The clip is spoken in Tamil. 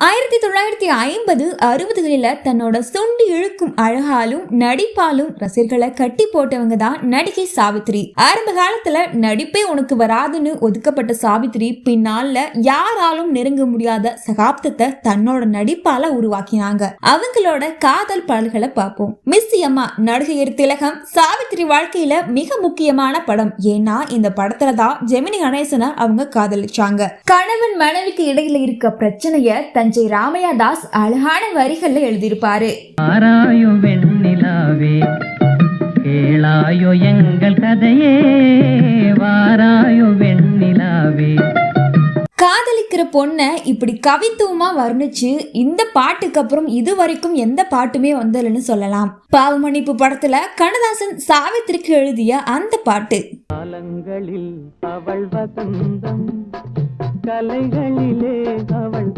1950, 60களில தன்னோட சுண்டி இழுக்கும் அழகாலும் நடிப்பாலும் ரசிகர்களை கட்டி போட்டவங்க தான் நடிகை சாவித்ரி. ஆரம்ப காலத்துல நடிப்பே உனக்கு வராதுன்னு ஒதுக்கப்பட்ட சாவித்ரி பின்னால யாராலும் நெருங்க முடியாத சகாப்தத்தை தன்னோட நடிப்பால உருவாக்கினாங்க. அவங்களோட காதல் பாடல்களை பார்ப்போம். மிஸ் அம்மா நடிகையர் திலகம் சாவித்ரி வாழ்க்கையில மிக முக்கியமான படம். ஏன்னா இந்த படத்துல தான் ஜெமினி கணேசனை அவங்க காதலிச்சாங்க. கணவன் மனைவிக்கு இடையில இருக்க பிரச்சனைய தஞ்சை ராமையா தாஸ் அழகான வரிகள்ல எழுதியிருப்பாரு. ஆராயோ வெண்ணிலாவே கேளாயோ எங்கள் கதையே வாராயோ வெண்ணிலாவே. காதலிக்கிற பொண்ண இப்படி கவித்துவமா வர்ணிச்சு இந்த பாட்டுக்கு அப்புறம் இது வரைக்கும் எந்த பாட்டுமே வந்தலன்னு சொல்லலாம். பாவமன்னிப்பு படத்துல கண்ணதாசன் சாவித்திரிக்கு எழுதிய அந்த பாட்டு. காலங்களில் அவள் வசந்தம் கலைகளிலே அவள்